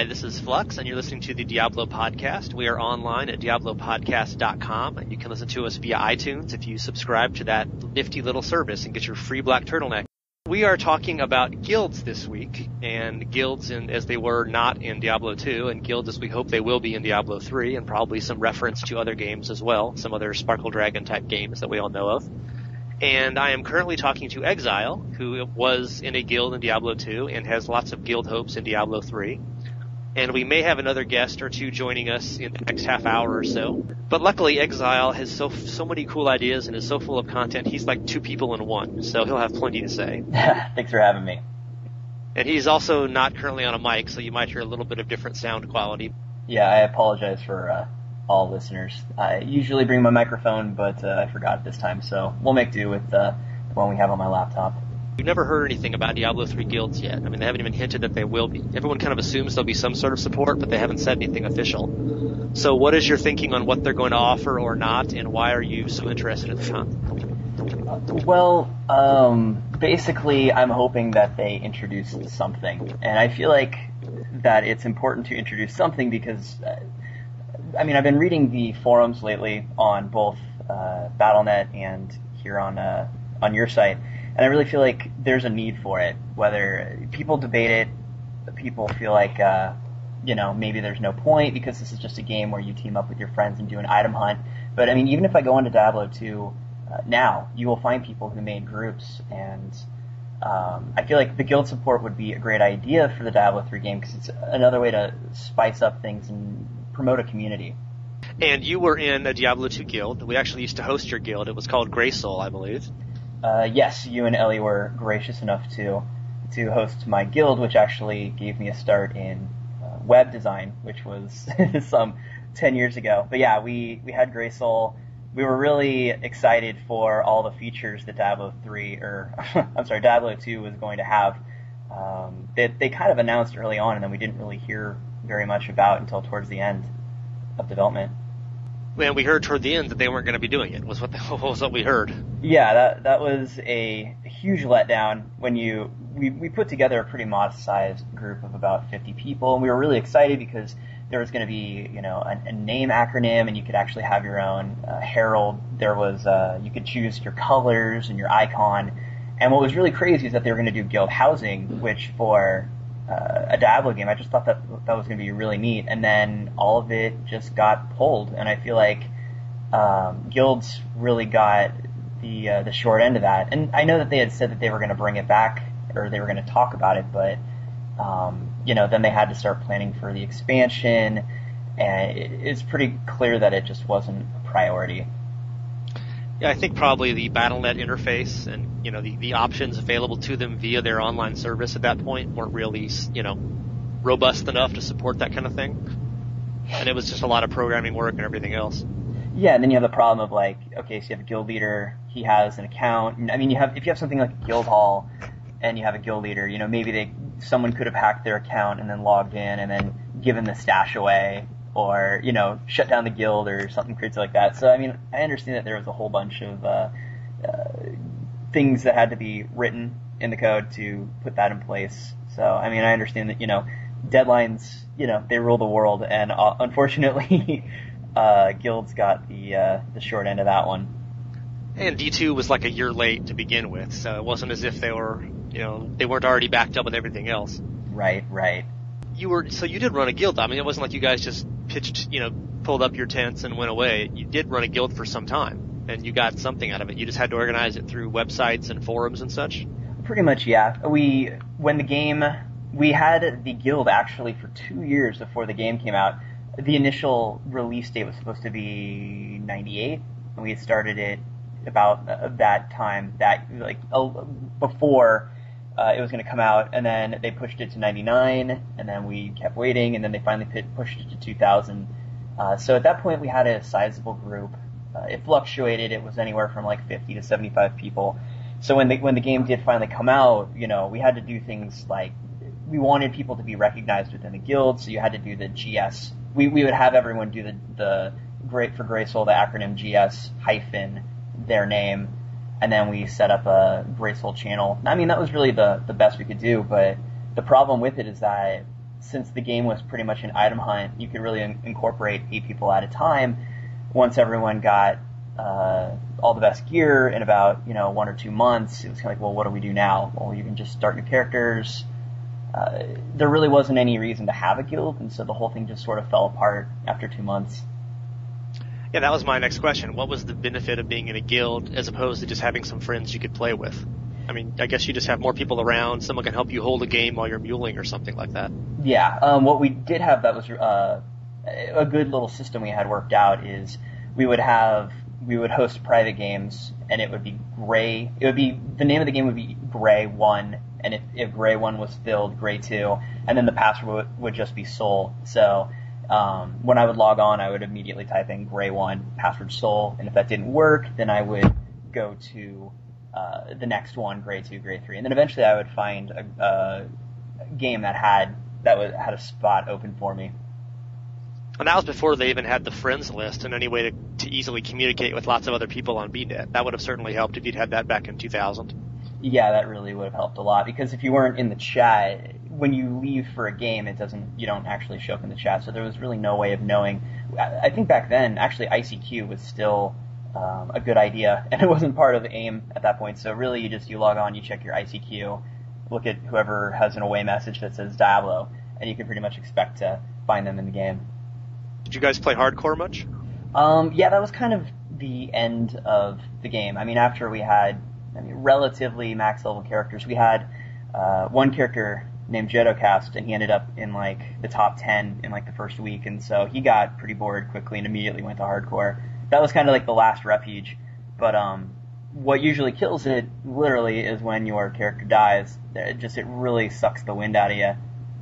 Hi, this is Flux, and you're listening to the Diablo podcast. We are online at diablopodcast.com, and you can listen to us via iTunes if you subscribe to that nifty little service and get your free black turtleneck. We are talking about guilds this week, and guilds as they were not in Diablo 2, and guilds as we hope they will be in Diablo 3, and probably some reference to other games as well, some other Sparkle Dragon type games that we all know of. And I am currently talking to Exile, who was in a guild in Diablo 2 and has lots of guild hopes in Diablo 3. And we may have another guest or two joining us in the next half hour or so. But luckily, Exile has so many cool ideas and is so full of content. He's like two people in one, so he'll have plenty to say. Thanks for having me. And he's also not currently on a mic, so you might hear a little bit of different sound quality. Yeah, I apologize for all listeners. I usually bring my microphone, but I forgot this time, so we'll make do with the one we have on my laptop. We've never heard anything about Diablo 3 guilds yet. I mean, they haven't even hinted that they will be. Everyone kind of assumes there'll be some sort of support, but they haven't said anything official. So what is your thinking on what they're going to offer or not, and why are you so interested in the content? Well, basically, I'm hoping that they introduce something. And I feel like that it's important to introduce something because, I've been reading the forums lately on both Battle.net and here on your site. And I really feel like there's a need for it. Whether people debate it, people feel like, maybe there's no point because this is just a game where you team up with your friends and do an item hunt. But I mean, even if I go into Diablo 2 now, you will find people who made groups. And I feel like the guild support would be a great idea for the Diablo 3 game because it's another way to spice up things and promote a community. And you were in a Diablo 2 guild. We actually used to host your guild. It was called Grey Soul, I believe. Yes, you and Ellie were gracious enough to host my guild, which actually gave me a start in web design, which was some 10 years ago. But yeah, we had Grey Soul. We were really excited for all the features that Diablo 2 was going to have. They kind of announced early on, and then we didn't really hear very much about until towards the end of development. And we heard toward the end that they weren't going to be doing it, was what we heard. Yeah, that was a huge letdown when we put together a pretty modest-sized group of about 50 people, and we were really excited because there was going to be, a name acronym, and you could actually have your own herald. There was, you could choose your colors and your icon, and what was really crazy is that they were going to do guild housing, which for a Diablo game, I just thought that was going to be really neat, and then all of it just got pulled, and I feel like guilds really got the short end of that. And I know that they had said that they were going to bring it back, or they were going to talk about it, but then they had to start planning for the expansion, and it's pretty clear that it just wasn't a priority. Yeah, I think probably the Battle.net interface and, the options available to them via their online service at that point weren't really, robust enough to support that kind of thing. And it was just a lot of programming work and everything else. Yeah, and then you have the problem of so you have a guild leader, he has an account. And, if you have something like a guild hall and you have a guild leader, maybe someone could have hacked their account and then logged in and then given the stash away, or, shut down the guild or something crazy like that. So, I understand that there was a whole bunch of things that had to be written in the code to put that in place. So, I understand that, deadlines, they rule the world, and unfortunately, guilds got the short end of that one. And D2 was like a year late to begin with, so it wasn't as if they were, they weren't already backed up with everything else. Right. So you did run a guild. It wasn't like you guys just pitched, pulled up your tents and went away. You did run a guild for some time, and you got something out of it. You just had to organize it through websites and forums and such? Pretty much, yeah. We had the guild actually for 2 years before the game came out. The initial release date was supposed to be 98, and we had started it about that time, before it was going to come out, and then they pushed it to 99, and then we kept waiting, and then they finally pushed it to 2000. So at that point, we had a sizable group. It fluctuated. It was anywhere from 50 to 75 people. So when the game did finally come out, we had to do things like we wanted people to be recognized within the guild, so you had to do the GS. We would have everyone do the for Grey Soul, the acronym GS hyphen their name, and then we set up a Grey Soul channel. That was really the best we could do, but the problem with it is that since the game was pretty much an item hunt, you could really incorporate 8 people at a time. Once everyone got all the best gear in about 1 or 2 months, it was kind of like, well, what do we do now? Well, you can just start new characters. There really wasn't any reason to have a guild, and so the whole thing just sort of fell apart after 2 months. Yeah, that was my next question. What was the benefit of being in a guild as opposed to just having some friends you could play with? I mean, I guess you just have more people around, someone can help you hold a game while you're muling or something like that. Yeah, what we did have that was a good little system we had worked out is we would host private games, and it would be Gray. It would be, the name of the game would be Gray 1, and if Gray 1 was filled, Gray 2, and then the password would just be Soul. So when I would log on, I would immediately type in Gray 1, password Soul, and if that didn't work, then I would go to the next one, Gray 2, Gray 3, and then eventually I would find a game that had a spot open for me. And that was before they even had the friends list and any way to easily communicate with lots of other people on BNet. That would have certainly helped if you'd had that back in 2000. Yeah, that really would have helped a lot, because if you weren't in the chat, when you leave for a game, you don't actually show up in the chat, so there was really no way of knowing. I think back then, actually, ICQ was still a good idea, and it wasn't part of AIM at that point, so really you log on, you check your ICQ, look at whoever has an away message that says Diablo, and you can pretty much expect to find them in the game. Did you guys play hardcore much? Yeah, that was kind of the end of the game. I mean, after we had relatively max level characters, we had one character named Jetocast, and he ended up in the top 10 in the first week, and so he got pretty bored quickly and immediately went to hardcore. That was kind of the last refuge, but what usually kills it, literally, is when your character dies. It really sucks the wind out of you.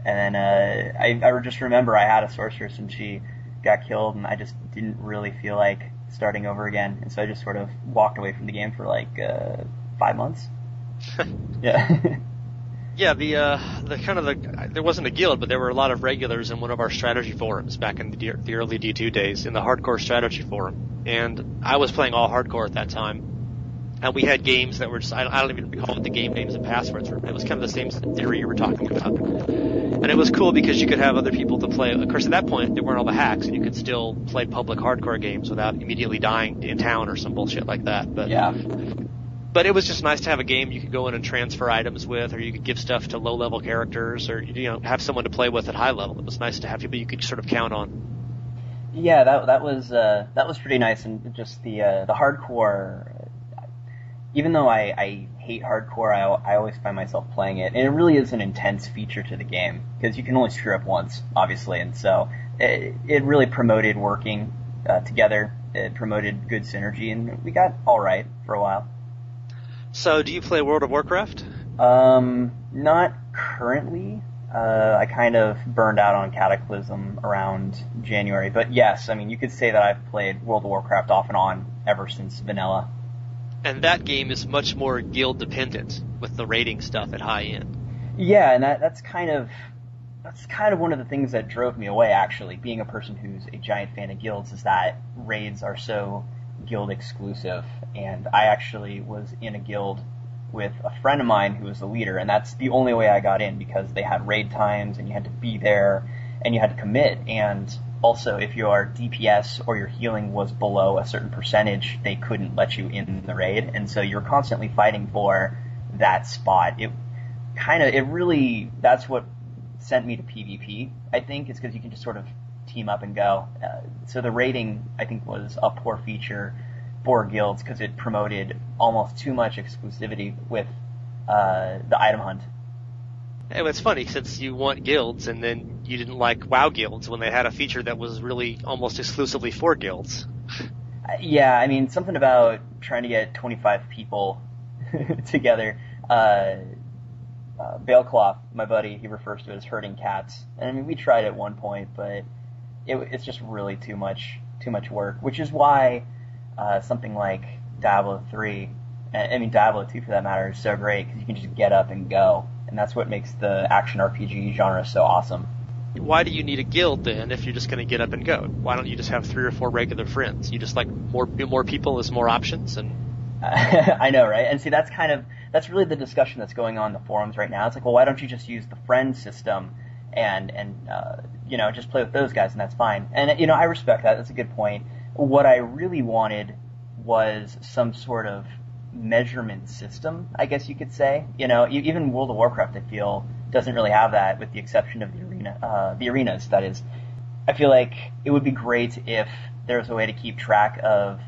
And then I just remember I had a sorceress and she got killed, and I just didn't really feel like starting over again, and so I just sort of walked away from the game for 5 months. Yeah. Yeah, there wasn't a guild, but there were a lot of regulars in one of our strategy forums back in the early D2 days, in the hardcore strategy forum. And I was playing all hardcore at that time. And we had games that were just, I don't even recall what the game names and passwords were, but it was kind of the same theory you were talking about. And it was cool because you could have other people to play. Of course, at that point, there weren't all the hacks, and you could still play public hardcore games without immediately dying in town or some bullshit like that. But yeah. But it was just nice to have a game you could go in and transfer items with, or you could give stuff to low-level characters, or have someone to play with at high level. It was nice to have people you could sort of count on. Yeah, that was pretty nice, and just the hardcore. Even though I hate hardcore, I always find myself playing it, and it really is an intense feature to the game because you can only screw up once, obviously, and so it really promoted working together. It promoted good synergy, and we got all right for a while. So, do you play World of Warcraft? Not currently. I kind of burned out on Cataclysm around January, but yes, I mean, you could say that I've played World of Warcraft off and on ever since vanilla. And that game is much more guild dependent with the raiding stuff at high end. Yeah, and that's kind of one of the things that drove me away, actually. Being a person who's a giant fan of guilds, is that raids are so guild exclusive, and I actually was in a guild with a friend of mine who was the leader, and that's the only way I got in, because they had raid times and you had to be there and you had to commit, and also if your DPS or your healing was below a certain percentage, they couldn't let you in the raid, and so you're constantly fighting for that spot. That's what sent me to PvP, I think, is because you can just sort of team up and go. So the raiding, I think, was a poor feature for guilds because it promoted almost too much exclusivity with the item hunt. And it's funny, since you want guilds, and then you didn't like WoW guilds when they had a feature that was really almost exclusively for guilds. Yeah, I mean, something about trying to get 25 people together. Balecloth, my buddy, he refers to it as herding cats. And I mean, we tried at one point, but it's just really too much work, which is why something like Diablo 3, Diablo 2 for that matter, is so great, because you can just get up and go. And that's what makes the action RPG genre so awesome. Why do you need a guild then if you're just going to get up and go? Why don't you just have 3 or 4 regular friends? You just like more people is more options, and I know, right? And see, that's really the discussion that's going on in the forums right now. It's like, well, why don't you just use the friend system and just play with those guys, and that's fine. And I respect that. That's a good point. What I really wanted was some sort of measurement system, I guess you could say. Even World of Warcraft, I feel, doesn't really have that, with the exception of the arenas. That is, I feel like it would be great if there was a way to keep track of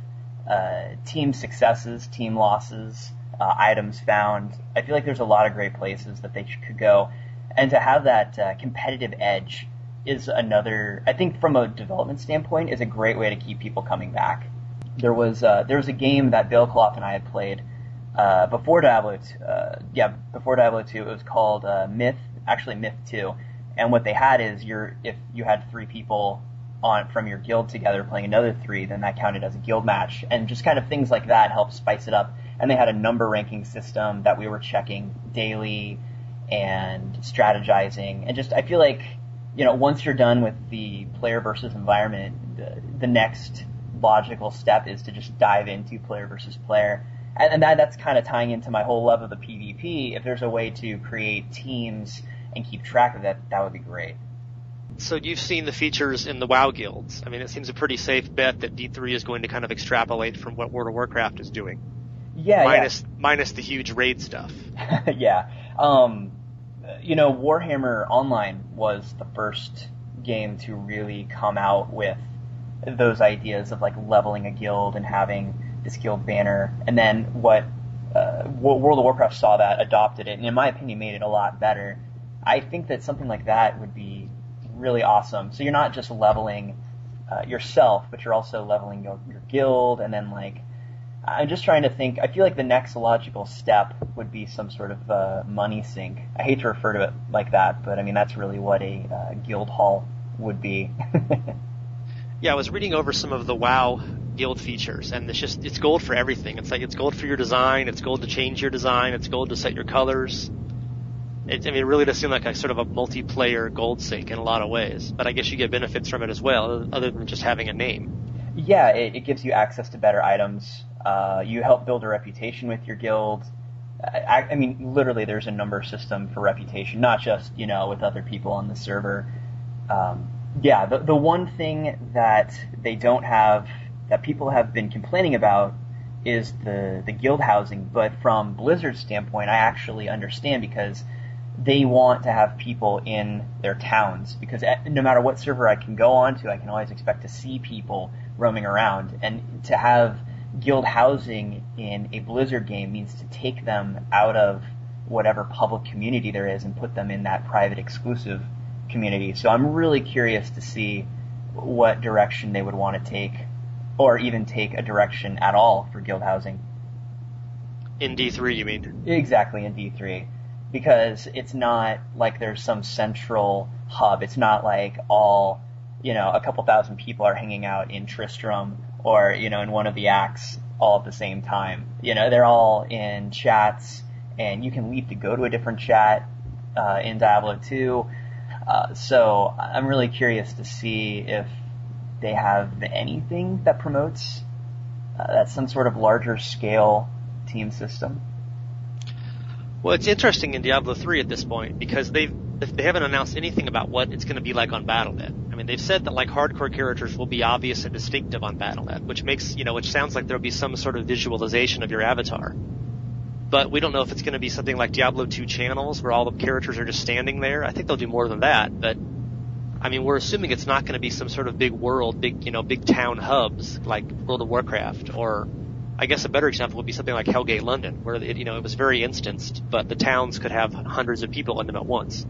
team successes, team losses, items found. I feel like there's a lot of great places that they could go, and to have that competitive edge is another, I think from a development standpoint, is a great way to keep people coming back. There was a game that Bill Clough and I had played before Diablo 2. It was called Myth 2. And what they had is if you had 3 people from your guild together playing another 3, then that counted as a guild match. And just kind of things like that helped spice it up. And they had a number ranking system that we were checking daily and strategizing. And just, I feel like, once you're done with the player versus environment, the next logical step is to just dive into player versus player. And that's kind of tying into my whole love of the PvP. If there's a way to create teams and keep track of that, that would be great. So you've seen the features in the WoW guilds. I mean, it seems a pretty safe bet that D3 is going to kind of extrapolate from what World of Warcraft is doing. Yeah, minus the huge raid stuff. Yeah. Warhammer Online was the first game to really come out with those ideas of like leveling a guild and having this guild banner. And then World of Warcraft saw that, adopted it, and in my opinion made it a lot better. I think that something like that would be really awesome. So you're not just leveling yourself, but you're also leveling your guild. And then I'm just trying to think. I feel like the next logical step would be some sort of money sink. I hate to refer to it like that, but I mean that's really what a guild hall would be. Yeah, I was reading over some of the WoW guild features, and it's gold for everything. It's gold for your design, it's gold to change your design, it's gold to set your colors. It really does seem like a sort of a multiplayer gold sink in a lot of ways, but I guess you get benefits from it as well, other than just having a name. Yeah, it gives you access to better items. You help build a reputation with your guild. I mean, literally, there's a number system for reputation, not just, with other people on the server. The one thing that they don't have, that people have been complaining about, is the guild housing. But from Blizzard's standpoint, I actually understand, because they want to have people in their towns, because no matter what server I can go on to, I can always expect to see people roaming around. And to have guild housing in a Blizzard game means to take them out of whatever public community there is and put them in that private exclusive community. So I'm really curious to see what direction they would want to take, or even take a direction at all for guild housing. In D3, you mean? Exactly, in D3. Because it's not like there's some central hub. It's not like all, a couple thousand people are hanging out in Tristram or, in one of the acts all at the same time. They're all in chats, and you can leave to go to a different chat in Diablo 2. So I'm really curious to see if they have anything that promotes that some sort of larger scale team system. Well, it's interesting in Diablo 3 at this point, because they haven't announced anything about what it's going to be like on Battle.net. I mean, they've said that hardcore characters will be obvious and distinctive on Battle.net, which sounds like there'll be some sort of visualization of your avatar. But we don't know if it's going to be something like Diablo 2 channels, where all the characters are just standing there. I think they'll do more than that, but I mean, we're assuming it's not going to be some sort of big world, big town hubs like World of Warcraft, or I guess a better example would be something like Hellgate London, where it was very instanced, but the towns could have hundreds of people in them at once.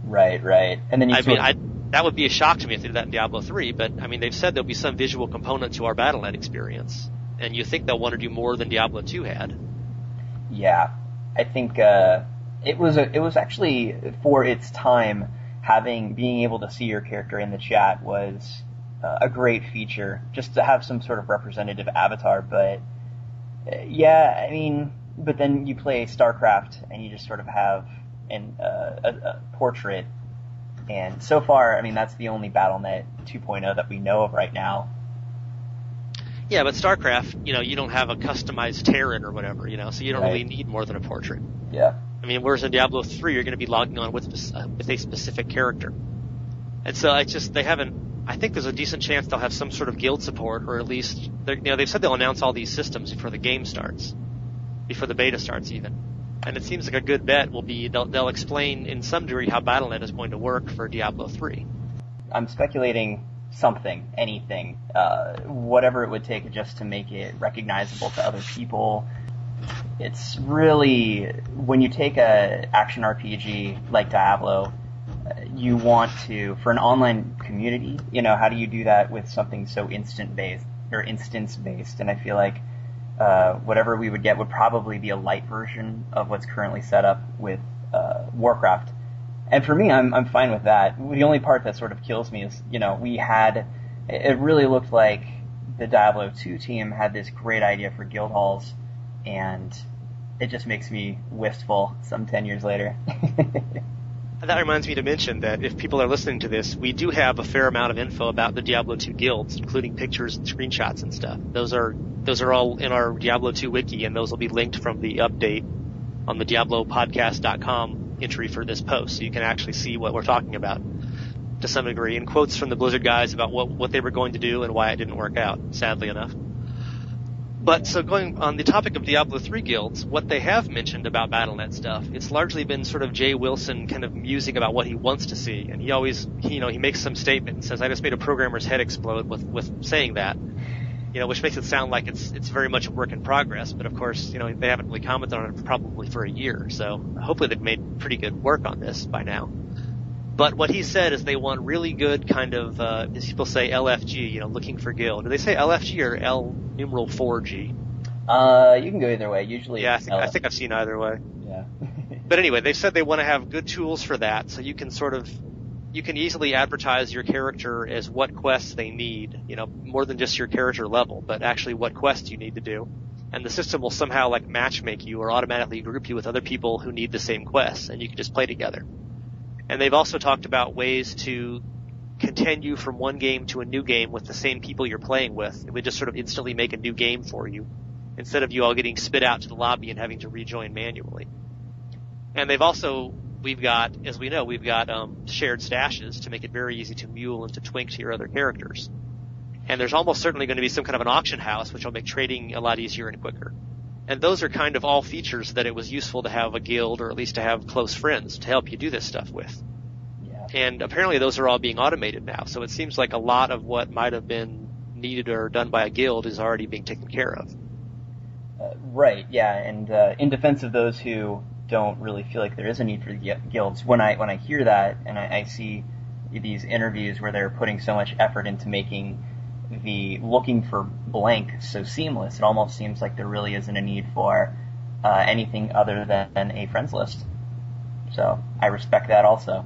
Right. And then that would be a shock to me if they did that in Diablo 3, but I mean, they've said there'll be some visual component to our Battle.net experience, and you think they'll want to do more than Diablo 2 had. Yeah, I think it was actually, for its time, being able to see your character in the chat was a great feature, just to have some sort of representative avatar. But yeah, I mean, but then you play StarCraft and you just sort of have a portrait. And so far, I mean, that's the only Battle.net 2.0 that we know of right now. Yeah, but StarCraft, you don't have a customized Terran or whatever, so you don't really need more than a portrait. Yeah. I mean, whereas in Diablo 3, you're going to be logging on with a specific character. And so I think there's a decent chance they'll have some sort of guild support, or at least, they've said they'll announce all these systems before the game starts, before the beta starts even. And it seems like a good bet will be they'll explain in some degree how Battle.net is going to work for Diablo 3. I'm speculating something, anything, whatever it would take just to make it recognizable to other people. It's really, when you take a action RPG like Diablo, you want to, for an online community, how do you do that with something so instance-based? And I feel like whatever we would get would probably be a light version of what's currently set up with Warcraft. And for me, I'm fine with that. The only part that sort of kills me is, it really looked like the Diablo 2 team had this great idea for guild halls, and it just makes me wistful some 10 years later. That reminds me to mention that if people are listening to this, we do have a fair amount of info about the Diablo 2 guilds, including pictures and screenshots and stuff. Those are all in our Diablo 2 wiki, and those will be linked from the update on the DiabloPodcast.com entry for this post, so you can actually see what we're talking about to some degree, and quotes from the Blizzard guys about what they were going to do and why it didn't work out, sadly enough. But so going on the topic of Diablo 3 guilds, what they have mentioned about Battle.net stuff, it's largely been sort of Jay Wilson kind of musing about what he wants to see. And he makes some statement and says, I just made a programmer's head explode with saying that, which makes it sound like it's very much a work in progress. But of course, they haven't really commented on it probably for a year. So hopefully they've made pretty good work on this by now. But what he said is they want really good kind of, as people say, LFG, looking for guild. Do they say LFG or L numeral 4G? You can go either way. Usually, yeah, I think I've seen either way. Yeah. But anyway, they said they want to have good tools for that, so you can easily advertise your character as what quests they need, more than just your character level, but actually what quests you need to do. And the system will somehow matchmake you or automatically group you with other people who need the same quests, and you can just play together. And they've also talked about ways to continue from one game to a new game with the same people you're playing with. It would just sort of instantly make a new game for you, instead of you all getting spit out to the lobby and having to rejoin manually. And we've got shared stashes to make it very easy to mule and to twink to your other characters. And there's almost certainly going to be some kind of an auction house, which will make trading a lot easier and quicker. And those are kind of all features that it was useful to have a guild, or at least to have close friends to help you do this stuff with. Yeah. And apparently those are all being automated now, so it seems like a lot of what might have been needed or done by a guild is already being taken care of. Right, yeah, and in defense of those who don't really feel like there is a need for guilds, when I hear that and I see these interviews where they're putting so much effort into making the looking for blank so seamless, it almost seems like there really isn't a need for anything other than a friends list. So I respect that also.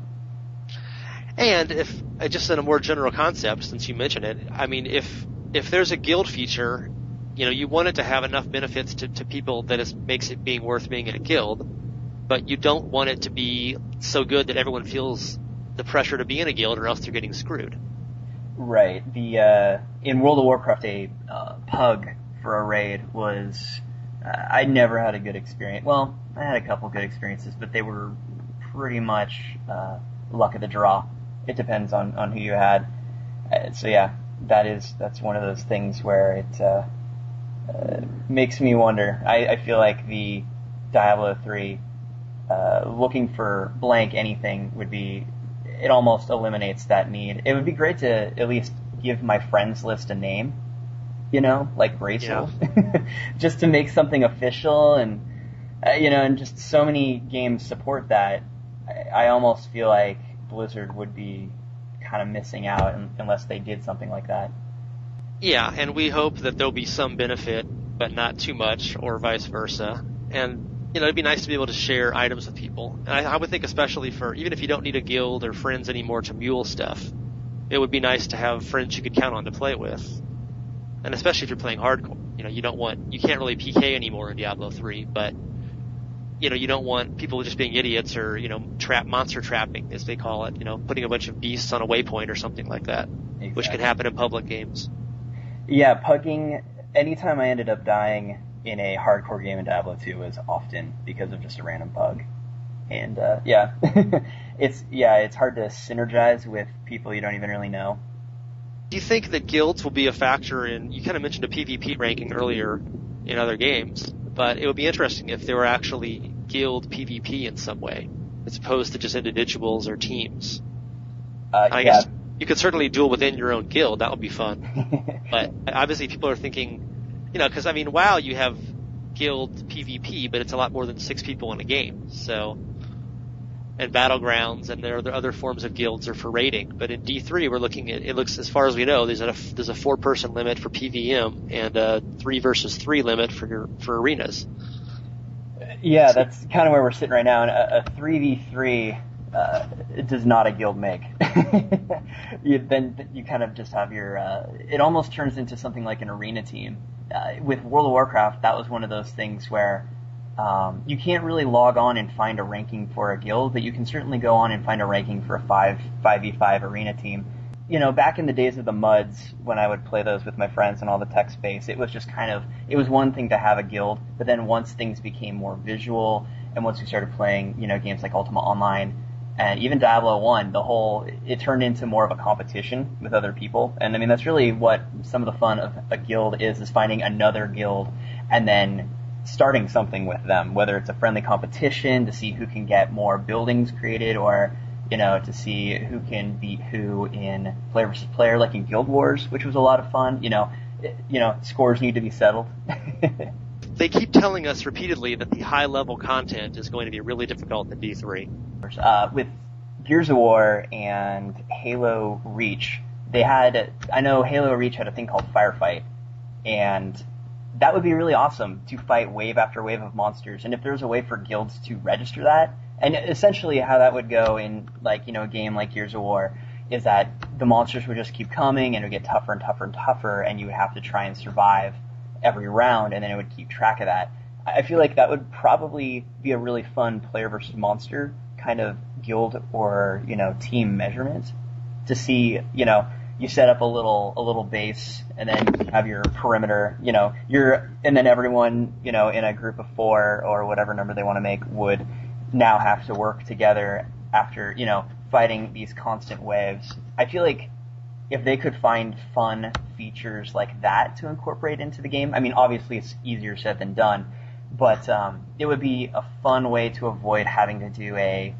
And if just in a more general concept, since you mentioned it, I mean, if there's a guild feature, you want it to have enough benefits to people that makes it being worth being in a guild, but you don't want it to be so good that everyone feels the pressure to be in a guild, or else they're getting screwed. Right. In World of Warcraft, a pug for a raid was, I never had a good experience. Well, I had a couple good experiences, but they were pretty much luck of the draw. It depends on who you had. So yeah, that's one of those things where it makes me wonder. I feel like the Diablo 3 looking for blank anything would be, it almost eliminates that need. It would be great to at least give my friends list a name, like Rachel, yeah. Just to make something official, and and just so many games support that. I almost feel like Blizzard would be kind of missing out unless they did something like that. Yeah, and we hope that there'll be some benefit, but not too much, or vice versa. And it'd be nice to be able to share items with people. And I would think especially for, even if you don't need a guild or friends anymore to mule stuff, it would be nice to have friends you could count on to play with. And especially if you're playing hardcore. You can't really PK anymore in Diablo 3, but, you don't want people just being idiots or, monster trapping, as they call it, putting a bunch of beasts on a waypoint or something like that, exactly. Which can happen in public games. Yeah, pugging, anytime I ended up dying in a hardcore game in Diablo 2 was often because of just a random bug. And yeah, it's hard to synergize with people you don't even really know. Do you think that guilds will be a factor in, you kind of mentioned a PvP ranking earlier in other games, but it would be interesting if there were actually guild PvP in some way, as opposed to just individuals or teams. I guess you could certainly duel within your own guild, that would be fun. But obviously people are thinking, because I mean, WoW, you have guild PvP, but it's a lot more than 6 people in a game, so... And Battlegrounds, and there are other forms of guilds are for raiding. But in D3, we're looking at, it looks, as far as we know, there's a 4-person limit for PVM and a 3 versus 3 limit for arenas. Yeah, that's kind of where we're sitting right now. And a 3v3 does not a guild make. Then you kind of just have your, it almost turns into something like an arena team. With World of Warcraft, that was one of those things where you can't really log on and find a ranking for a guild, but you can certainly go on and find a ranking for a 5v5 arena team. Back in the days of the MUDs, when I would play those with my friends and all the tech space, it was just it was one thing to have a guild, but then once things became more visual, and once we started playing, games like Ultima Online, and even Diablo 1, it turned into more of a competition with other people. And I mean, that's really what some of the fun of a guild is finding another guild, and then starting something with them, whether it's a friendly competition to see who can get more buildings created, or to see who can beat who in player versus player, like in Guild Wars, which was a lot of fun. Scores need to be settled. They keep telling us repeatedly that the high level content is going to be really difficult in D3. With Gears of War and Halo Reach, I know Halo Reach had a thing called Firefight, and that would be really awesome to fight wave after wave of monsters. And if there was a way for guilds to register that, and essentially how that would go in, a game like Gears of War, is that the monsters would just keep coming and it would get tougher and tougher and tougher, and you would have to try and survive every round, and then it would keep track of that. I feel like that would probably be a really fun player versus monster kind of guild or, team measurement to see, you set up a little base, and then you have your perimeter, and then everyone, in a group of 4 or whatever number they want to make would now have to work together after, fighting these constant waves. I feel like if they could find fun features like that to incorporate into the game, I mean, obviously it's easier said than done, but it would be a fun way to avoid having to do a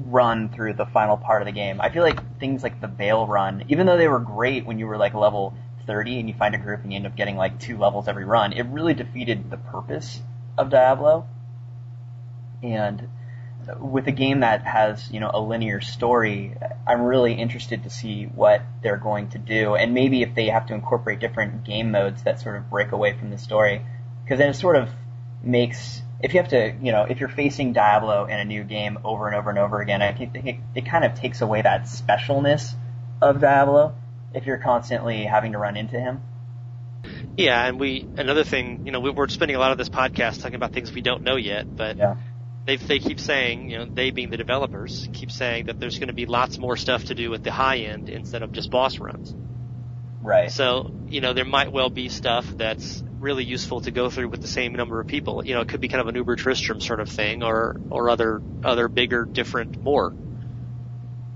run through the final part of the game. I feel like things like the Veil run, even though they were great when you were level 30 and you find a group and you end up getting 2 levels every run, it really defeated the purpose of Diablo. And with a game that has, a linear story, I'm really interested to see what they're going to do, and maybe if they have to incorporate different game modes that sort of break away from the story, because then it sort of makes, if you have to, if you're facing Diablo in a new game over and over and over again, I think it kind of takes away that specialness of Diablo if you're constantly having to run into him. Yeah, and another thing, we're spending a lot of this podcast talking about things we don't know yet, but yeah. They keep saying, they being the developers, keep saying that there's going to be lots more stuff to do with the high end instead of just boss runs. Right. So, there might well be stuff that's really useful to go through with the same number of people. It could be kind of an Uber Tristram sort of thing, or other bigger, different, more.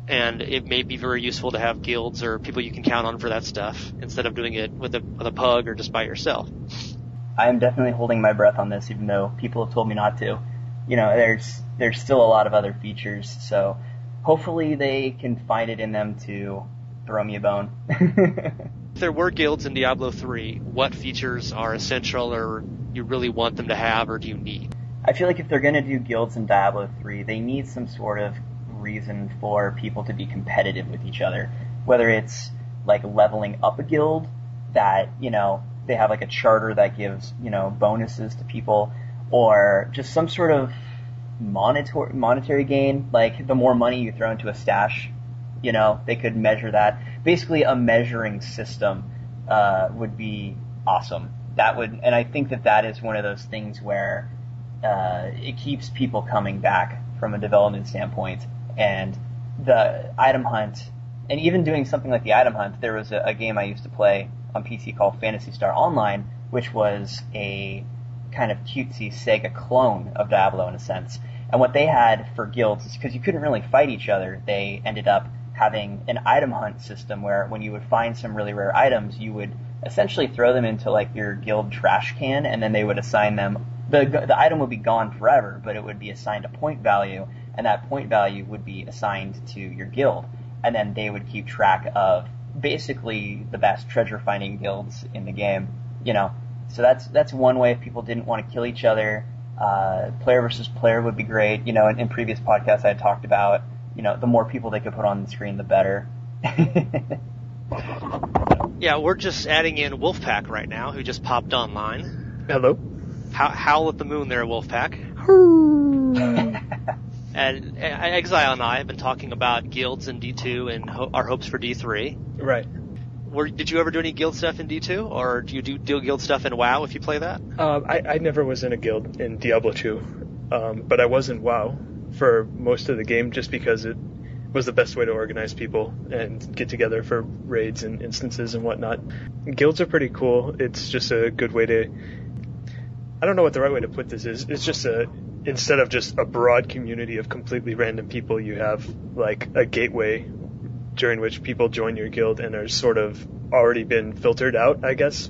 And it may be very useful to have guilds or people you can count on for that stuff instead of doing it with a pug or just by yourself. I am definitely holding my breath on this, even though people have told me not to. There's still a lot of other features, so hopefully they can find it in them to throw me a bone. If there were guilds in Diablo 3, what features are essential or you really want them to have or do you need? I feel like if they're going to do guilds in Diablo 3, they need some sort of reason for people to be competitive with each other. Whether it's leveling up a guild that, they have a charter that gives, bonuses to people, or just some sort of monetary gain, the more money you throw into a stash, they could measure that. Basically, a measuring system would be awesome. And I think that is one of those things where it keeps people coming back from a development standpoint. And the item hunt, and even doing something like the item hunt, there was a game I used to play on PC called Phantasy Star Online, which was a kind of cutesy Sega clone of Diablo in a sense. And what they had for guilds is because you couldn't really fight each other, they ended up having an item hunt system where when you would find some really rare items, you would essentially throw them into like your guild trash can, and then they would assign them. The item would be gone forever, but it would be assigned a point value, and that point value would be assigned to your guild. And then they would keep track of basically the best treasure finding guilds in the game, you know. So that's one way if people didn't want to kill each other. Player versus player would be great. You know, in previous podcasts I had talked about, you know, the more people they could put on the screen, the better. Yeah, we're just adding in Wolfpack right now, who just popped online. Hello. Howl at the moon there, Wolfpack. And Exile and I have been talking about guilds in D2 and our hopes for D3. Right. Did you ever do any guild stuff in D2, or do you do guild stuff in WoW if you play that? I never was in a guild in Diablo 2, but I was in WoW for most of the game just because it was the best way to organize people and get together for raids and instances and whatnot. Guilds are pretty cool. It's just a good way to... I don't know what the right way to put this is. It's just instead of just a broad community of completely random people, you have like a gateway during which people join your guild and are sort of already been filtered out, I guess.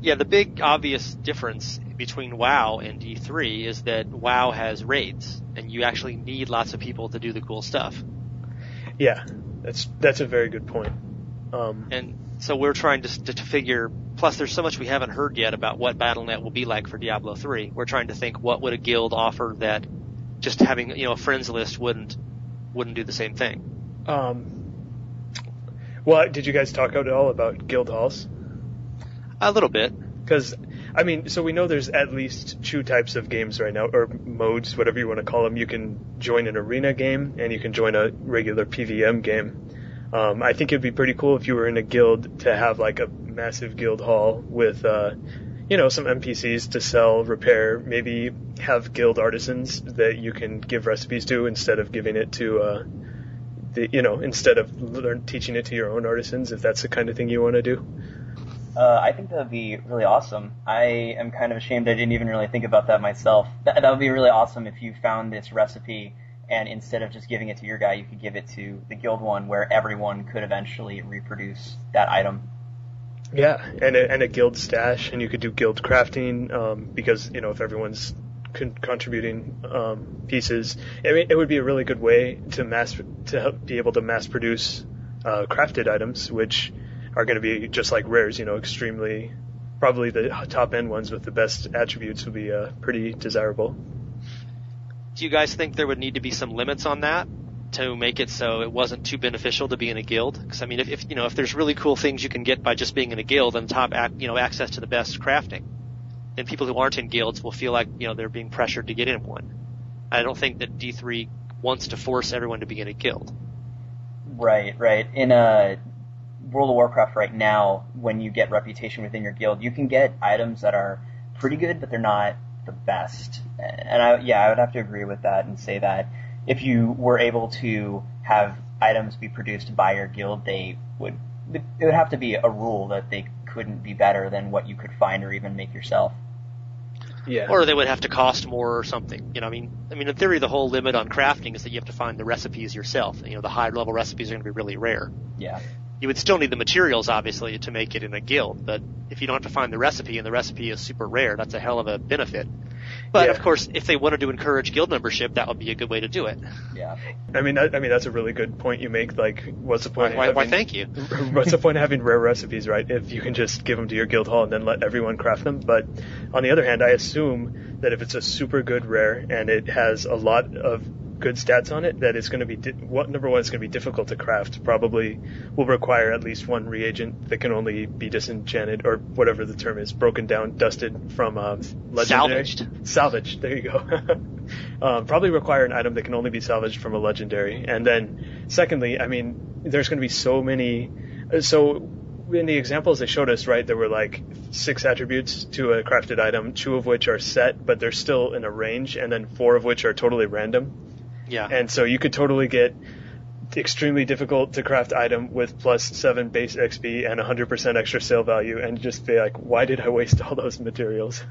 Yeah, the big obvious difference between WoW and D3 is that WoW has raids, and you actually need lots of people to do the cool stuff. Yeah, that's a very good point. And so we're trying to figure, plus there's so much we haven't heard yet about what Battle.net will be like for Diablo 3. We're trying to think what would a guild offer that just having, you know, a friends list wouldn't do the same thing. Well, did you guys talk at all about guild halls? A little bit. Because, I mean, so we know there's at least two types of games right now, or modes, whatever you want to call them. You can join an arena game, and you can join a regular PvM game. I think it'd be pretty cool if you were in a guild to have like a massive guild hall with, you know, some NPCs to sell, repair, maybe have guild artisans that you can give recipes to instead of giving it to, instead of teaching it to your own artisans, if that's the kind of thing you want to do. I think that would be really awesome. I am kind of ashamed I didn't even really think about that myself. That would be really awesome if you found this recipe and instead of just giving it to your guy, you could give it to the guild one where everyone could eventually reproduce that item. Yeah, and a guild stash, and you could do guild crafting, because, you know, if everyone's contributing pieces, I mean, it would be a really good way to be able to mass produce crafted items, which are going to be just like rares, you know, extremely, probably the top end ones with the best attributes would be pretty desirable. Do you guys think there would need to be some limits on that to make it so it wasn't too beneficial to be in a guild? Because I mean, if there's really cool things you can get by just being in a guild and access to the best crafting, then people who aren't in guilds will feel like, you know, they're being pressured to get in one. I don't think that D3 wants to force everyone to be in a guild. Right. In World of Warcraft right now, when you get reputation within your guild, you can get items that are pretty good, but they're not the best. And I would have to agree with that and say that if you were able to have items be produced by your guild, it would have to be a rule that they couldn't be better than what you could find or even make yourself. Yeah. Or they would have to cost more or something. You know, I mean, in theory, the whole limit on crafting is that you have to find the recipes yourself. You know, the high level recipes are going to be really rare. Yeah. You would still need the materials, obviously, to make it in a guild, but if you don't have to find the recipe and the recipe is super rare, that's a hell of a benefit. But, Of course, if they wanted to encourage guild membership, that would be a good way to do it. Yeah. I mean, that's a really good point you make. Like, what's the point? Why, thank you. What's the point of having rare recipes, right? If you can just give them to your guild hall and then let everyone craft them. But on the other hand, I assume that if it's a super good rare and it has a lot of good stats on it, that it's going to be number one, it's going to be difficult to craft. Probably will require at least one reagent that can only be disenchanted, or whatever the term is, broken down, dusted from legendary. Salvaged. There you go. Probably require an item that can only be salvaged from a legendary. And then, secondly, I mean, there's going to be so many. So in the examples they showed us, right, there were like 6 attributes to a crafted item, 2 of which are set, but they're still in a range, and then 4 of which are totally random. Yeah. And so you could totally get extremely difficult to craft item with plus 7 base XP and 100% extra sale value and just be like, why did I waste all those materials?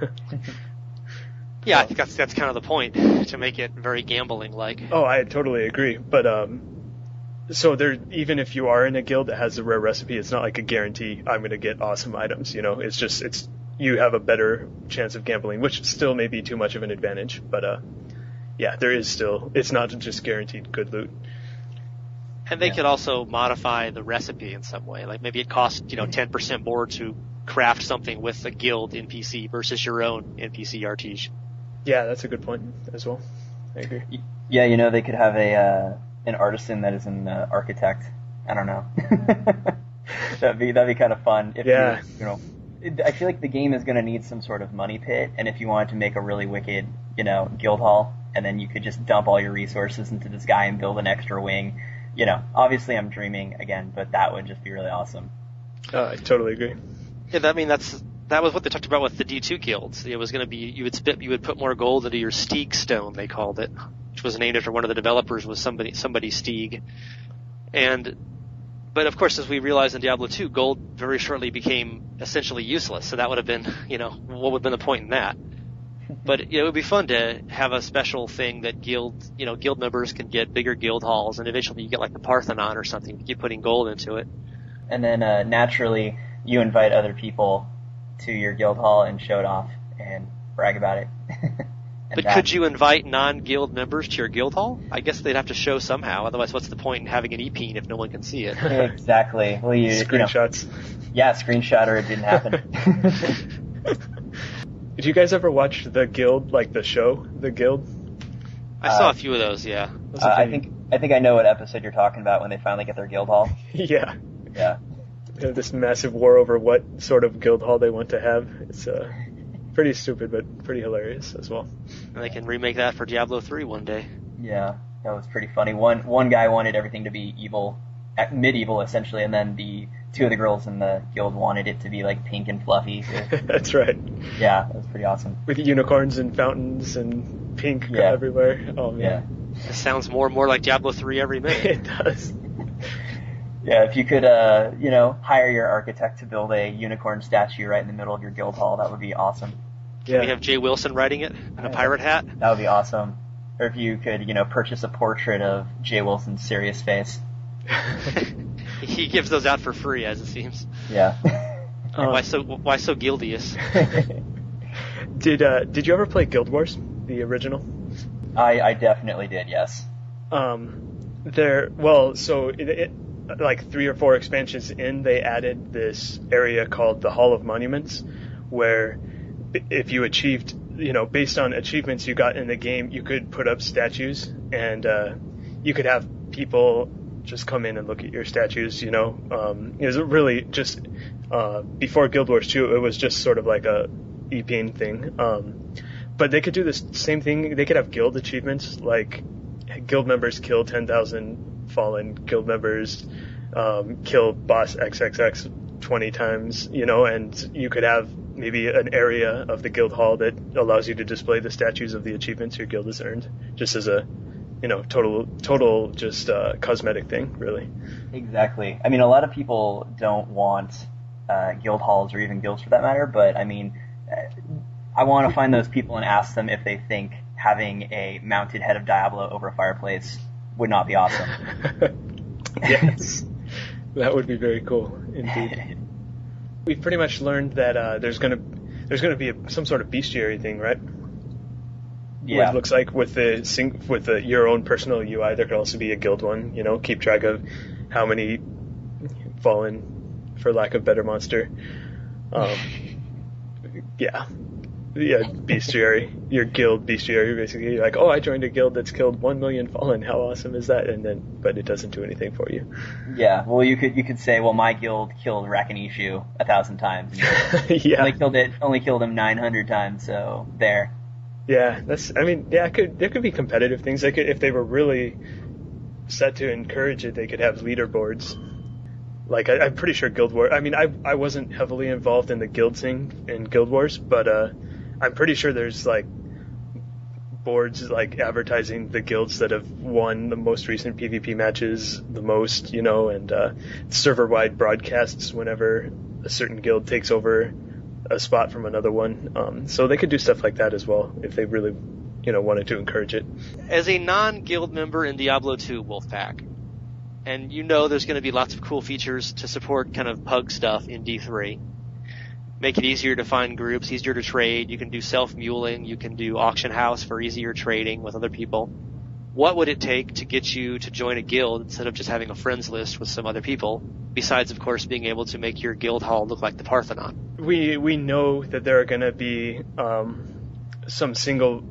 Yeah, I think that's kind of the point, to make it very gambling-like. Oh, I totally agree. But so there, even if you are in a guild that has a rare recipe, it's not like a guarantee I'm going to get awesome items. You know, it's you have a better chance of gambling, which still may be too much of an advantage. But yeah, there is still, it's not just guaranteed good loot. And they could also modify the recipe in some way. Like maybe it costs 10% more to craft something with a guild NPC versus your own NPC Artige. Yeah, that's a good point as well. I agree. Yeah, they could have an artisan that is an architect. I don't know. that'd be kind of fun. If I feel like the game is going to need some sort of money pit, and if you wanted to make a really wicked, guild hall, and then you could just dump all your resources into this guy and build an extra wing. Obviously I'm dreaming again, but that would just be really awesome. I totally agree. Yeah, that was what they talked about with the D2 guilds. It was going to be you would put more gold into your Steeg stone, they called it, which was named after one of the developers, was somebody Steeg. But of course, as we realized in Diablo 2, gold very shortly became essentially useless. So that would have been, what would have been the point in that? But it would be fun to have a special thing that guild members can get bigger guild halls, and eventually you get like the Parthenon or something. You keep putting gold into it, and then naturally you invite other people to your guild hall and show it off and brag about it. But could you invite non-guild members to your guild hall? I guess they'd have to show somehow. Otherwise, what's the point in having an EPeen if no one can see it? Exactly. Well, screenshots. Yeah, screenshot or it didn't happen. Did you guys ever watch The Guild, like the show, The Guild? I saw a few of those, yeah. I think I know what episode you're talking about when they finally get their guild hall. Yeah. Yeah. They have this massive war over what sort of guild hall they want to have. It's pretty stupid, but pretty hilarious as well. And they can remake that for Diablo 3 one day. Yeah, that was pretty funny. One guy wanted everything to be evil, medieval essentially, and then the two of the girls in the guild wanted it to be like pink and fluffy. That's right. Yeah, that was pretty awesome. With unicorns and fountains and pink everywhere. Oh man. Yeah. It sounds more and more like Diablo 3 every minute. It does. Yeah, if you could, hire your architect to build a unicorn statue right in the middle of your guild hall, that would be awesome. Can we have Jay Wilson writing it in a pirate hat? That would be awesome. Or if you could, purchase a portrait of Jay Wilson's serious face. He gives those out for free, as it seems. Yeah. Why so guildious? Did you ever play Guild Wars, the original? I definitely did, yes. Like 3 or 4 expansions in, they added this area called the Hall of Monuments, where if you achieved, based on achievements you got in the game, you could put up statues, and you could have people just come in and look at your statues. It was really just before Guild Wars 2, it was just sort of like a EPing thing. But they could do this same thing. They could have guild achievements, like guild members kill 10,000 fallen guild members, kill boss XXX 20 times, and you could have maybe an area of the guild hall that allows you to display the statues of the achievements your guild has earned, just as a, total just cosmetic thing, really. Exactly. I mean, a lot of people don't want guild halls or even guilds for that matter, but I mean, I want to find those people and ask them if they think having a mounted head of Diablo over a fireplace would not be awesome. Yes, that would be very cool indeed. We've pretty much learned that there's gonna be some sort of bestiary thing, right? Yeah. What it looks like with your own personal UI, there could also be a guild one. Keep track of how many fallen, for lack of better monster. Bestiary, your guild bestiary, basically. You're like, oh, I joined a guild that's killed 1 million fallen. How awesome is that? But it doesn't do anything for you. Yeah, well, you could say, well, my guild killed Rakanishu 1,000 times. Yeah. Only killed him 900 times. So there. Yeah, there could be competitive things. If they were really set to encourage it, they could have leaderboards. Like, I'm pretty sure Guild Wars. I mean, I wasn't heavily involved in the guild thing in Guild Wars, but I'm pretty sure there's like boards like advertising the guilds that have won the most recent PvP matches the most, and server-wide broadcasts whenever a certain guild takes over a spot from another one. So they could do stuff like that as well if they really, wanted to encourage it. As a non-guild member in Diablo 2 Wolfpack, and there's going to be lots of cool features to support kind of pug stuff in D3. Make it easier to find groups, easier to trade. You can do self-muling. You can do auction house for easier trading with other people. What would it take to get you to join a guild instead of just having a friends list with some other people, besides, of course, being able to make your guild hall look like the Parthenon? We know that there are going to be some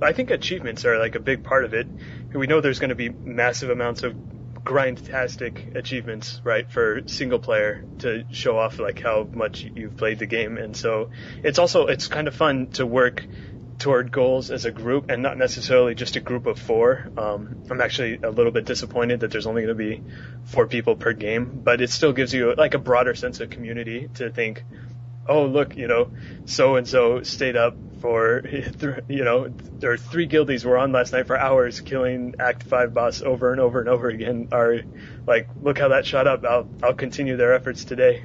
I think achievements are like a big part of it. We know there's going to be massive amounts of grindtastic achievements, right, for single player to show off like how much you've played the game. And so it's kind of fun to work toward goals as a group and not necessarily just a group of 4. I'm actually a little bit disappointed that there's only going to be 4 people per game, but it still gives you like a broader sense of community to think, oh, look, so-and-so stayed up for, there are 3 guildies were on last night for hours killing Act 5 boss over and over and over again. Are like, look how that shot up. I'll continue their efforts today.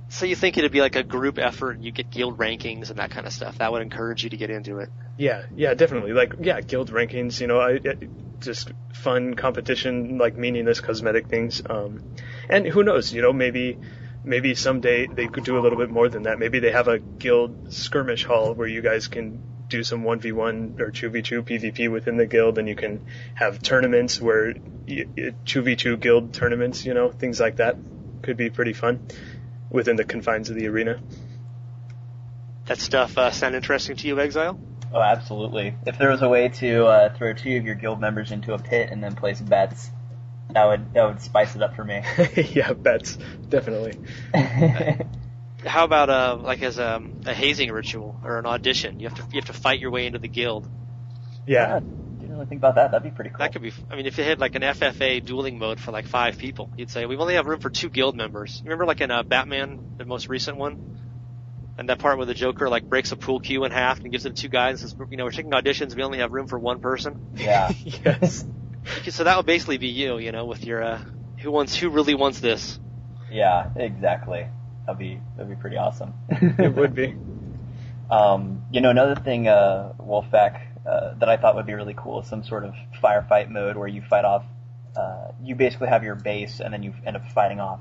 So you think it'd be like a group effort, you get guild rankings and that kind of stuff. That would encourage you to get into it. Yeah, definitely. Guild rankings, just fun competition, like meaningless cosmetic things. And who knows, maybe someday they could do a little bit more than that. Maybe they have a guild skirmish hall where you guys can do some 1v1 or 2v2 PvP within the guild, and you can have tournaments where 2v2 guild tournaments, things like that could be pretty fun within the confines of the arena. That stuff sound interesting to you, Exile? Oh, absolutely. If there was a way to throw 2 of your guild members into a pit and then place bets, that would spice it up for me. Yeah, bets, definitely. How about as a hazing ritual or an audition? You have to fight your way into the guild. Yeah. Didn't really think about that. That'd be pretty cool. That could be. I mean, if it had like an FFA dueling mode for like 5 people, you'd say we only have room for 2 guild members. Remember, like in Batman, the most recent one, and that part where the Joker like breaks a pool cue in half and gives it to 2 guys and says, we're taking auditions. We only have room for 1 person. Yeah. Yes. So that would basically be you, with your who really wants this. Yeah, exactly. That'd be pretty awesome. It would be. Another thing, Wolfpack, that I thought would be really cool is some sort of firefight mode where you fight off. You basically have your base, and then you end up fighting off,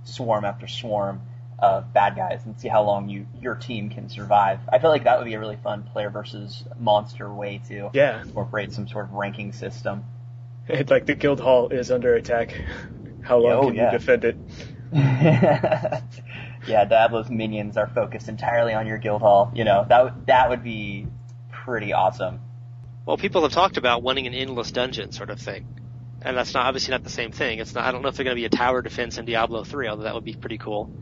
swarm after swarm of bad guys, and see how long your team can survive. I feel like that would be a really fun player versus monster way to incorporate some sort of ranking system. Like the guild hall is under attack. How long can you defend it? Yeah, Diablo's minions are focused entirely on your guild hall. That would be pretty awesome. Well, people have talked about wanting an endless dungeon sort of thing, and that's obviously not the same thing. It's not. I don't know if they're going to be a tower defense in Diablo 3, although that would be pretty cool.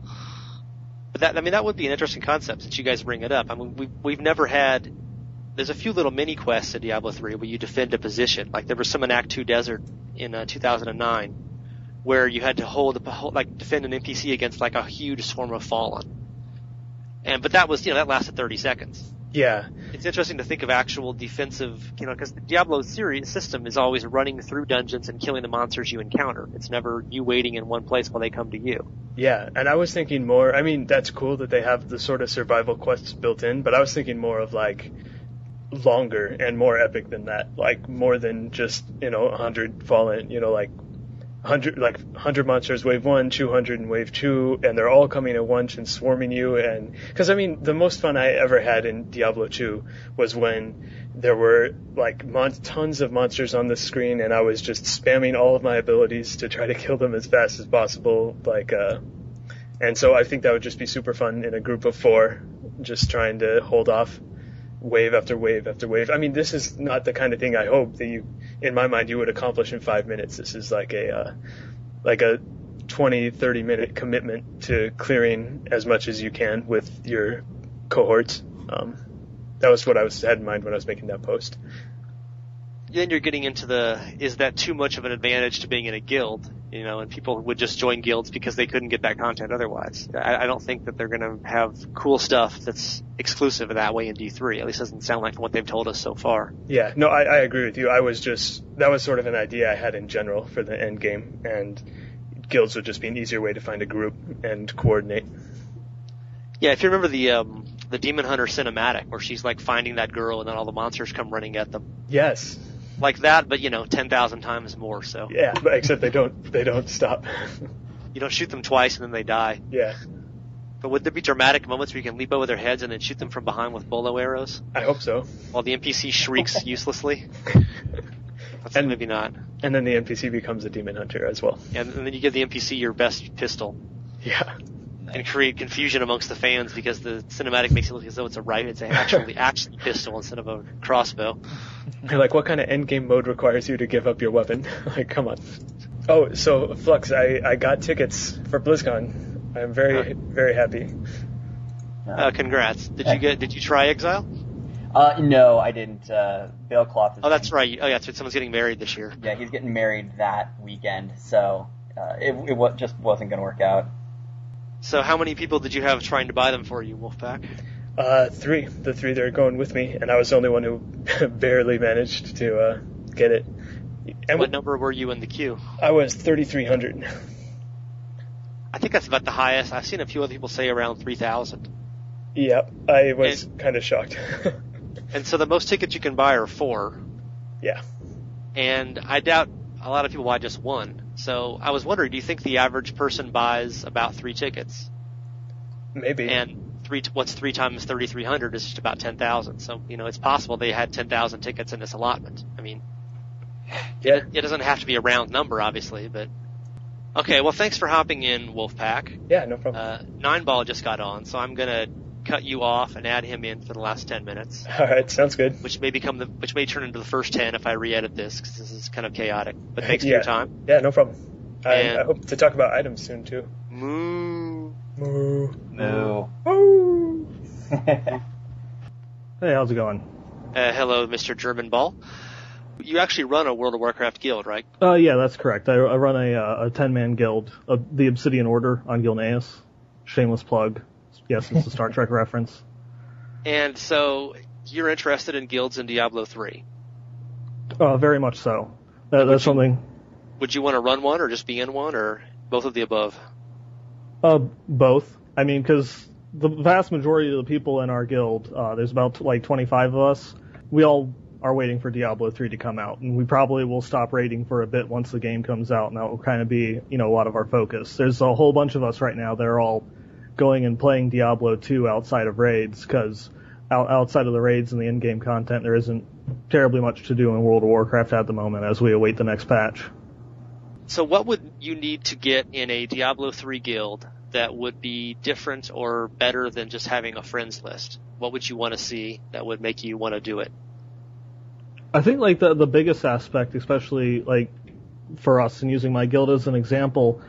But that would be an interesting concept since you guys bring it up. I mean, we've never had. There's a few little mini quests in Diablo 3 where you defend a position. Like there was some in Act 2 Desert in 2009 where you had to defend an NPC against like a huge swarm of fallen. But that was, that lasted 30 seconds. Yeah. It's interesting to think of actual defensive, because the Diablo series system is always running through dungeons and killing the monsters you encounter. It's never you waiting in one place while they come to you. Yeah, and I was thinking more, that's cool that they have the sort of survival quests built in, but I was thinking more of like longer and more epic than that. Like more than just, 100 fallen, like 100 monsters wave 1, 200 in wave 2, and they're all coming at once and swarming you. And because the most fun I ever had in Diablo 2 was when there were like tons of monsters on the screen, and I was just spamming all of my abilities to try to kill them as fast as possible. And so I think that would just be super fun in a group of 4, just trying to hold off wave after wave after wave. This is not the kind of thing I hope that in my mind, you would accomplish in 5 minutes. This is like a 20, 30 minute commitment to clearing as much as you can with your cohorts. That was what I had in mind when I was making that post. Then you're getting into is that too much of an advantage to being in a guild? And people would just join guilds because they couldn't get that content otherwise. I don't think that they're going to have cool stuff that's exclusive in that way in D3. At least doesn't sound like from what they've told us so far. Yeah, no, I agree with you. That was sort of an idea I had in general for the end game, and guilds would just be an easier way to find a group and coordinate. Yeah, if you remember the Demon Hunter cinematic where she's like finding that girl and then all the monsters come running at them. Yes. Like that, but 10,000 times more. So Yeah, but except they don't stop. you don't shoot them twice and then they die. Yeah. But would there be dramatic moments where you can leap over their heads and then shoot them from behind with bolo arrows? I hope so. While the NPC shrieks uselessly? And maybe not. And then the NPC becomes a demon hunter as well. And then you give the NPC your best pistol. Yeah. And create confusion amongst the fans because the cinematic makes it look as though it's an actually pistol instead of a crossbow. You're like, what kind of endgame mode requires you to give up your weapon? Like, come on. Oh, so Flux, I got tickets for BlizzCon. I'm very, very happy. Congrats. Did you try Exile? No, I didn't. Bailcloth is... Oh, that's right. Oh, yeah, so someone's getting married this year. Yeah, he's getting married that weekend, so it just wasn't going to work out. So how many people did you have trying to buy them for you, Wolfpack? 3. The 3 that are going with me, and I was the only one who barely managed to get it. And what number were you in the queue? I was 3,300. I think that's about the highest. I've seen a few other people say around 3,000. Yep, I was kind of shocked. And so the most tickets you can buy are 4. Yeah. And I doubt a lot of people buy just 1. So I was wondering, do you think the average person buys about 3 tickets? Maybe. And what's 3 times 3,300 is just about 10,000. So, it's possible they had 10,000 tickets in this allotment. I mean, yeah. It doesn't have to be a round number, obviously, but... Okay, well, thanks for hopping in, Wolfpack. Yeah, no problem. Neinball just got on, so I'm gonna cut you off and add him in for the last 10 minutes. All right, sounds good. Which may turn into the first 10 if I re-edit this, because this is kind of chaotic. But thanks for your time. Yeah, no problem. I hope to talk about items soon, too. Moo. Moo. Moo. Moo. Hey, how's it going? Hello, Mr. German Ball. You actually run a World of Warcraft guild, right? Yeah, that's correct. I run a 10-man guild, the Obsidian Order on Gilneas. Shameless plug. Yes, it's a Star Trek reference. And so you're interested in guilds in Diablo 3? Very much so. That's something... Would you want to run one or just be in one or both of the above? Both. I mean, because the vast majority of the people in our guild, there's about 25 of us, we all are waiting for Diablo 3 to come out, and we probably will stop raiding for a bit once the game comes out, and that will kind of be, a lot of our focus. There's a whole bunch of us right now that are all going and playing Diablo 2 outside of raids, because outside of the raids and the in-game content, there isn't terribly much to do in World of Warcraft at the moment as we await the next patch. So what would you need to get in a Diablo 3 guild that would be different or better than just having a friends list? What would you want to see that would make you want to do it? I think the biggest aspect, especially for us, and using my guild as an example,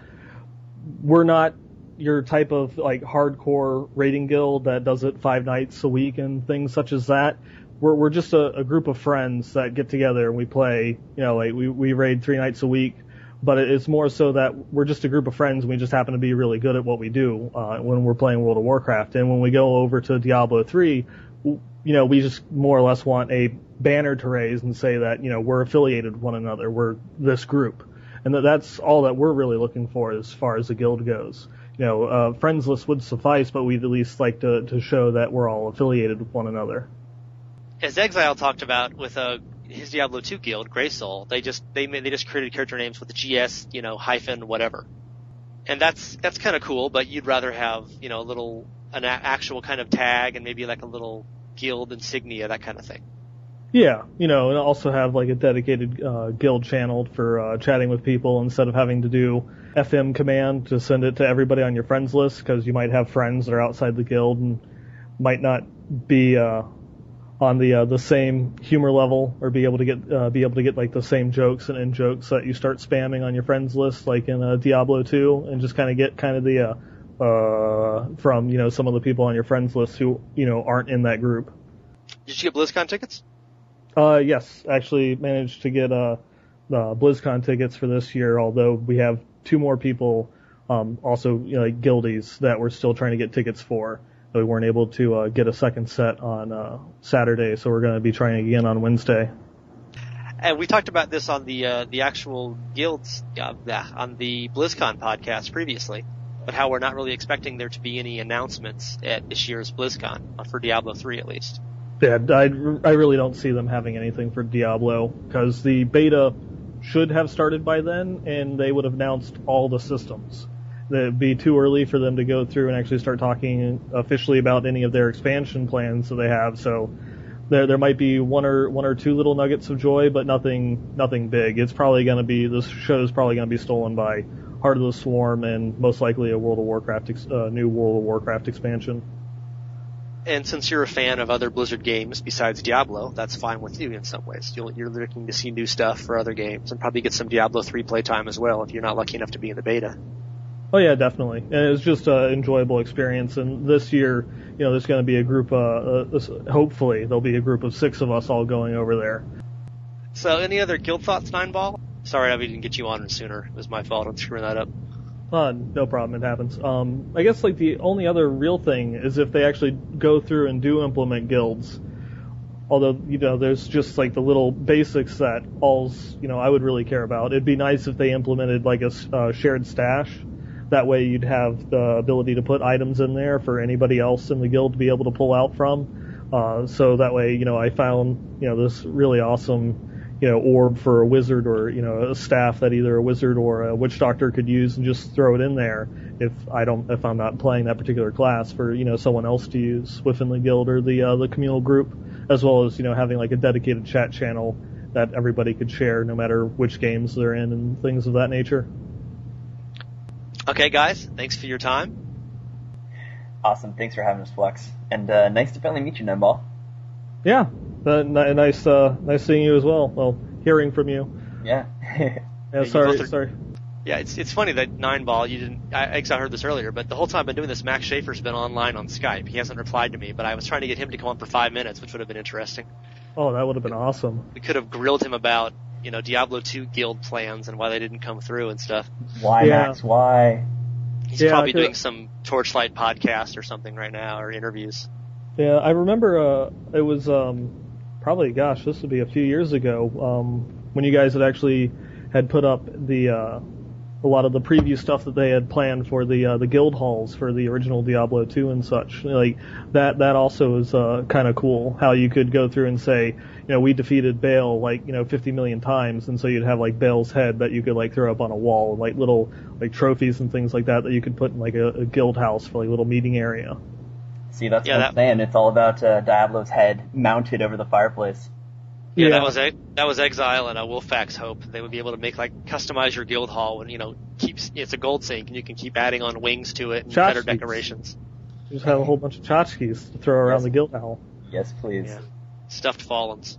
we're not your type of hardcore raiding guild that does it 5 nights a week and things such as that. We're just a group of friends that get together and we play. We raid 3 nights a week, but it's more so that we're just a group of friends and we just happen to be really good at what we do when we're playing World of Warcraft. And when we go over to Diablo 3, we just more or less want a banner to raise and say that, we're affiliated with one another. We're this group. And that's all that we're really looking for as far as the guild goes. Friends list would suffice, but we'd at least like to show that we're all affiliated with one another. As Exile talked about with his Diablo 2 guild, Grey Soul, they just created character names with the GS, hyphen whatever. And that's kind of cool, but you'd rather have, an actual kind of tag and maybe a little guild insignia, that kind of thing. Yeah, and also have a dedicated guild channel for chatting with people instead of having to do FM command to send it to everybody on your friends list, because you might have friends that are outside the guild and might not be on the same humor level or be able to get the same jokes and in jokes that you start spamming on your friends list in Diablo 2, and just kind of get the from some of the people on your friends list who aren't in that group. Did you get BlizzCon tickets? Yes, actually managed to get the BlizzCon tickets for this year, although we have 2 more people also guildies that we're still trying to get tickets for. We weren't able to get a second set on Saturday, so we're going to be trying again on Wednesday. And we talked about this on the actual guilds on the BlizzCon podcast previously. but how we're not really expecting there to be any announcements at this year's BlizzCon, for Diablo 3 at least. Yeah, I really don't see them having anything for Diablo, because the beta should have started by then, and they would have announced all the systems. It'd be too early for them to go through and actually start talking officially about any of their expansion plans that they have, so there might be one or two little nuggets of joy, but nothing big. It's probably going to be, this show is probably going to be stolen by Heart of the Swarm and most likely a World of Warcraft, new World of Warcraft expansion. And since you're a fan of other Blizzard games besides Diablo, that's fine with you in some ways. You're looking to see new stuff for other games and probably get some Diablo 3 playtime as well if you're not lucky enough to be in the beta. Oh yeah, definitely. And it was just an enjoyable experience. And this year, there's going to be a group, hopefully there'll be a group of 6 of us all going over there. So any other guild thoughts, Neinball? Sorry we didn't get you on sooner. It was my fault. I'm screwing that up. No problem, it happens. I guess the only other real thing is if they actually go through and do implement guilds. Although, there's just the little basics that I would really care about. It'd be nice if they implemented a shared stash. That way you'd have the ability to put items in there for anybody else in the guild to be able to pull out from. So that way, I found, this really awesome orb for a wizard or, a staff that either a wizard or a witch doctor could use and just throw it in there if I'm not playing that particular class for, someone else to use within the guild or the communal group, as well as, having a dedicated chat channel that everybody could share no matter which games they're in and things of that nature. Okay, guys, thanks for your time. Awesome, thanks for having us, Flux. And nice to finally meet you, Neinball. Yeah. Nice seeing you as well. Well, hearing from you. Yeah. Yeah. Sorry. Yeah, it's funny that Neinball, I heard this earlier, but the whole time I've been doing this, Max Schaefer's been online on Skype. He hasn't replied to me, but I was trying to get him to come on for 5 minutes, which would have been interesting. Oh, that would have been awesome. We could have grilled him about, Diablo 2 guild plans and why they didn't come through and stuff. Why, yeah. Max? Why? He's probably doing some Torchlight podcast or something right now, or interviews. Yeah, I remember it was probably, this would be a few years ago, when you guys had put up a lot of the preview stuff that they had planned for the guild halls for the original Diablo 2 and such. That also is kind of cool, how you could go through and say, we defeated Baal 50 million times, and so you'd have Baal's head that you could throw up on a wall, little trophies and things like that you could put in a guild house for little meeting area. See, that's what I'm saying. It's all about Diablo's head mounted over the fireplace. Yeah, that was Exile and Wolfpack's hope. They would be able to make customize your guild hall and it's a gold sink and you can keep adding on wings to it and better decorations. You just have a whole bunch of tchotchkes to throw around the guild hall. Yes, please. Yeah. Stuffed Fallens.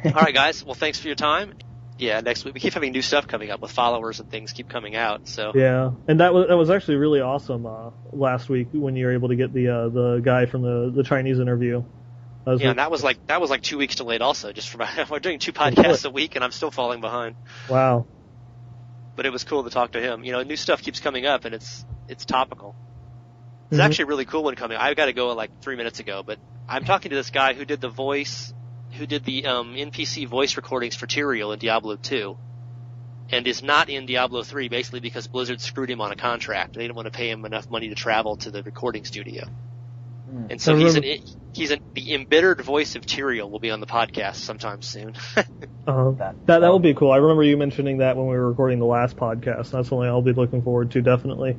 All right, guys. Well, thanks for your time. Yeah, next week we keep having new stuff coming up with followers and things keep coming out. So yeah, and that was actually really awesome last week when you were able to get the guy from the Chinese interview. And that was 2 weeks delayed also. Just from we're doing 2 podcasts a week and I'm still falling behind. Wow. But it was cool to talk to him. New stuff keeps coming up and it's topical. It's actually a really cool one coming. I got to go 3 minutes ago, but I'm talking to this guy who did the NPC voice recordings for Tyrael in Diablo 2, and is not in Diablo 3 basically because Blizzard screwed him on a contract. They didn't want to pay him enough money to travel to the recording studio. And so the embittered voice of Tyrael will be on the podcast sometime soon. That will be cool. I remember you mentioning that when we were recording the last podcast. That's something I'll be looking forward to, definitely.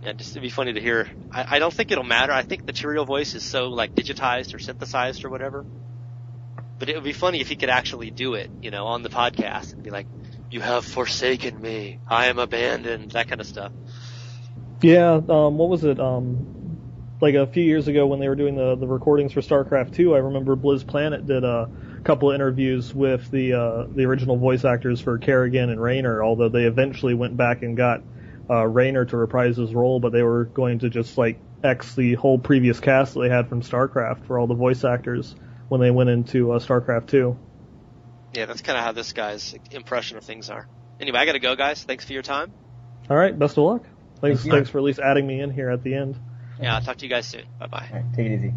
Yeah, just it'd be funny to hear. I don't think it'll matter. I think the Tyrael voice is so digitized or synthesized or whatever. But it would be funny if he could actually do it, on the podcast and be like, "You have forsaken me. I am abandoned," that kind of stuff. Yeah. What was it? A few years ago when they were doing the recordings for StarCraft 2, I remember Blizz Planet did a couple of interviews with the original voice actors for Kerrigan and Raynor, although they eventually went back and got Raynor to reprise his role, but they were going to just X the whole previous cast that they had from StarCraft for all the voice actors when they went into StarCraft 2. Yeah, that's kind of how this guy's impression of things are. Anyway, I got to go, guys. Thanks for your time. All right, best of luck. Thanks for at least adding me in here at the end. Yeah, I'll talk to you guys soon. Bye-bye. All right, take it easy.